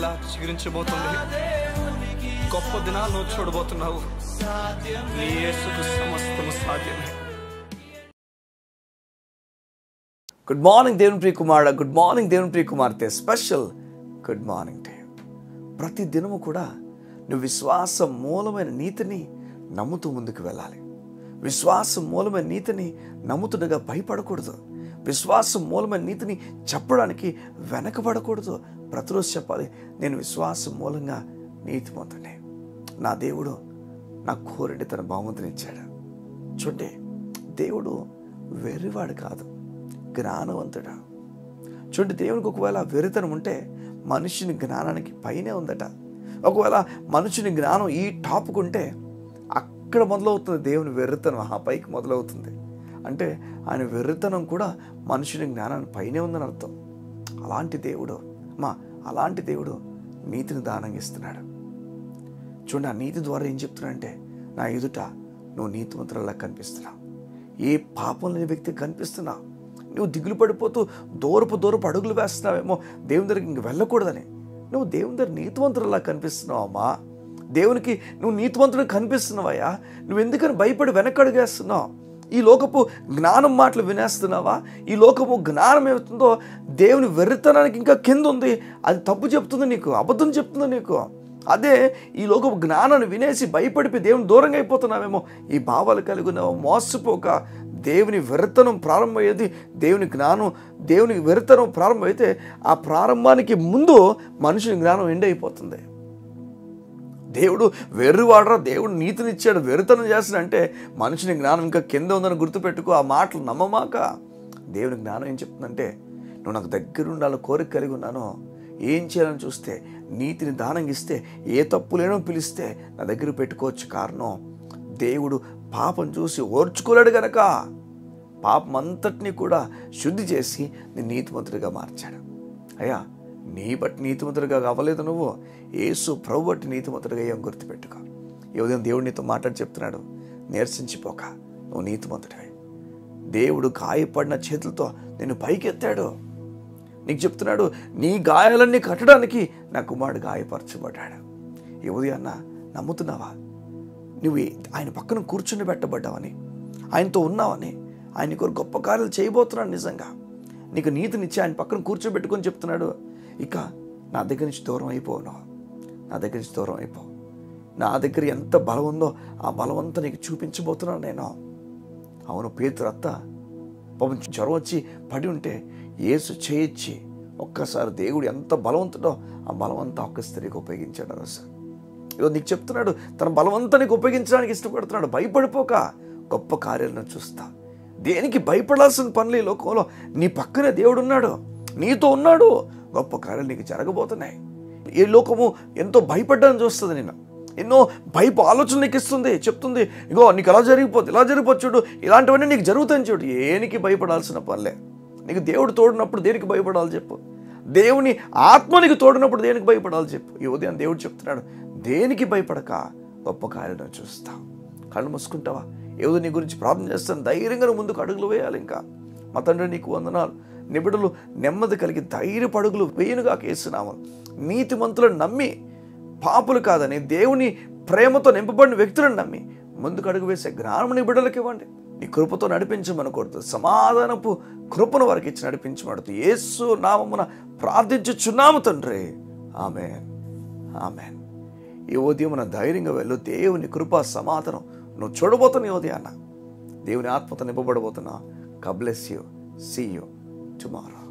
మరలా చిగురించబోతుంది. గొప్ప దినాలు నువ్వు చూడబోతున్నావు. నీ యేసుకు సమస్తము సాధ్యమే. గుడ్ మార్నింగ్ దేవుని ప్రియ కుమారుడా, గుడ్ మార్నింగ్ దేవుని ప్రియ కుమార్తె. Special good morning day. ప్రతి దినము కూడా నువ్వు విశ్వాసం మూలమైన నీతిని నమ్ముతూ ముందుకు వెళ్ళాలి. విశ్వాసం మూలమైన నీతిని నమ్ముతుండగా భయపడకూడదు. విశ్వాసం మూలమైన నీతిని చెప్పడానికి వెనకబడకూడదు. ప్రతిరోజు చెప్పాలి, నేను విశ్వాసం మూలంగా నీతిమంతుడే. నా దేవుడు నా కోరిని తన బహుమతిని ఇచ్చాడు. చూడండి, దేవుడు వెర్రివాడు కాదు, జ్ఞానవంతుడా. చూడండి, దేవునికి ఒకవేళ వెర్రితనం ఉంటే మనుషుని జ్ఞానానికి పైనే ఉందట. ఒకవేళ మనుషుని జ్ఞానం ఈ టాప్కుంటే అక్కడ మొదలవుతుంది దేవుని వెర్రితనం, ఆ పైకి మొదలవుతుంది. అంటే ఆయన వెర్రితనం కూడా మనుషుని జ్ఞానాన్ని పైనే ఉందని అర్థం. అలాంటి దేవుడు అలాంటి దేవుడు నీతిని దానంగా ఇస్తున్నాడు. చూడండి, ఆ నీతి ద్వారా ఏం చెప్తున్నాడంటే, నా ఎదుట నువ్వు నీతిమంతులలా కనిపిస్తున్నావు. ఏ పాపం లేని వ్యక్తికి కనిపిస్తున్నావు. నువ్వు దిగులు పడిపోతూ దూరపు అడుగులు వేస్తున్నావేమో దేవుని దగ్గరికి ఇంక వెళ్ళకూడదని. నువ్వు దేవుని దగ్గర నీతివంతులలా కనిపిస్తున్నావమ్మా. దేవునికి నువ్వు నీతివంతుడికి కనిపిస్తున్నావయ్యా. నువ్వు ఎందుకని భయపడి వెనకడుగేస్తున్నావు? ఈ లోకపు జ్ఞానం మాటలు వినేస్తున్నావా? ఈ లోకపు జ్ఞానం ఏమవుతుందో దేవుని వెర్రితనానికి ఇంకా కింద ఉంది. అది తప్పు చెప్తుంది నీకు, అబద్ధం చెప్తుంది నీకు. అదే ఈ లోకపు జ్ఞానాన్ని వినేసి భయపడిపోయి దేవుని దూరంగా అయిపోతున్నావేమో ఈ భావాలు కలిగి ఉన్నావు. మోసపోక దేవుని వెర్రితనం ప్రారంభమయ్యేది దేవుని జ్ఞానం. దేవుని వెర్రితనం ప్రారంభమైతే ఆ ప్రారంభానికి ముందు మనుషుని జ్ఞానం ఎండ్ అయిపోతుంది. దేవుడు వెర్రివాడరా, దేవుడు నీతినిచ్చాడు, వెర్రితనం చేస్తాడంటే మనుషుని జ్ఞానం ఇంకా కింద ఉందని గుర్తుపెట్టుకో. ఆ మాటలు నమ్మమాక. దేవుని జ్ఞానం ఏం చెప్తుందంటే, నువ్వు నాకు దగ్గర ఉండాలని కోరిక కలిగి ఉన్నాను. ఏం చేయాలని చూస్తే నీతిని దానంగా ఇస్తే, ఏ తప్పు లేనో పిలిస్తే నా దగ్గర పెట్టుకోవచ్చు. కారణం దేవుడు పాపం చూసి ఓర్చుకోలేడు గనక పాపం అంతటినీ కూడా శుద్ధి చేసి నేను నీతిమంతుడిగా మార్చాడు. అయ్యా, నీ బట్టి నీతిమంతుడిగా అవ్వలేదు, నువ్వు యేసు ప్రభు బట్టి నీతిమంతుడిగా ఏం గుర్తుపెట్టుకో. ఈ ఉదయం దేవుడు నీతో మాట్లాడి చెప్తున్నాడు, నీరసించిపోక నువ్వు నీతిమంతుడివే. దేవుడు గాయపడిన చేతులతో నిన్ను పైకెత్తాడు. నీకు చెప్తున్నాడు, నీ గాయాలన్నీ కట్టడానికి నా కుమారుడు గాయపరచబడ్డాడు. ఈ ఉదయాన్న నమ్ముతున్నావా? నువ్వు ఆయన పక్కన కూర్చుని పెట్టబడ్డావని, ఆయనతో ఉన్నావని, ఆయన కొరకు గొప్ప కార్యాలు చేయబోతున్నాడు. నిజంగా నీకు నీతినిచ్చి ఆయన పక్కన కూర్చోబెట్టుకొని చెప్తున్నాడు, ఇక నా దగ్గర నుంచి దూరం అయిపోను, నా దగ్గర నుంచి దూరం అయిపో. నా దగ్గర ఎంత బలం ఉందో ఆ బలం అంతా నీకు చూపించబోతున్నాను నేను. అవును, పేతురు అత్త పాపం జ్వరం వచ్చి పడి ఉంటే యేసు చేయించి ఒక్కసారి దేవుడు ఎంత బలవంతుడో ఆ బలవంతా ఒక్క స్త్రీకి ఉపయోగించాడు. అసలు ఇదో నీకు చెప్తున్నాడు, తన బలవంతా నీకు ఉపయోగించడానికి ఇష్టపడుతున్నాడు. భయపడిపోక గొప్ప కార్యాలను చూస్తా. దేనికి భయపడాల్సిన పనులు ఈ లోకంలో? నీ పక్కనే దేవుడు ఉన్నాడు, నీతో ఉన్నాడు. గొప్ప కార్యాలు నీకు జరగబోతున్నాయి. ఈ లోకము ఎంతో భయపడ్డాన్ని చూస్తుంది, నేను ఎన్నో భయపు ఆలోచనలు నీకు ఇస్తుంది, చెప్తుంది, ఇగో నీకు అలా జరిగిపోతుంది, ఇలా జరిగిపోతుంది, చూడు ఇలాంటివన్నీ నీకు జరుగుతాయని. చూడు, ఏనికి భయపడాల్సిన పనులే. నీకు దేవుడు తోడినప్పుడు దేనికి భయపడాలి చెప్పు? దేవుని ఆత్మ నీకు తోడినప్పుడు దేనికి భయపడాలి చెప్పు? ఈ ఉదయం దేవుడు చెప్తున్నాడు, దేనికి భయపడక గొప్ప కార్యాలను చూస్తా. కళ్ళు మూసుకుంటావా? ఏదో నీ గురించి ప్రార్థన చేస్తాను, ధైర్యంగా ముందుకు అడుగులు వేయాలి. ఇంకా మా తండ్రి నీకు వందనాలు. నిబిడలు నెమ్మది కలిగి ధైర్యపు అడుగులు వేయునుగా యేసునామమున. నీతిమంతులను నమ్మి, పాపులు కాదని దేవుని ప్రేమతో నింపబడిన వ్యక్తులను నమ్మి ముందుకు అడుగు వేసే జ్ఞానం నీ బిడ్డలకు ఇవ్వండి. నీ కృపతో నడిపించమని కోరుతూ సమాధానపు కృపను వారికి ఇచ్చి నడిపించమడుతూ యేసు నామమున ప్రార్థించుచున్నాము తండ్రి. ఆమేన్, ఆమేన్. ఈ ఉదయమున ధైర్యంగా వెళ్ళు. దేవుని కృప సమాధానం నువ్వు చూడబోతున్న ఈ ఉదయాన్న దేవుని ఆత్మతో నింపబడబోతున్నా. God bless you. See you tomorrow.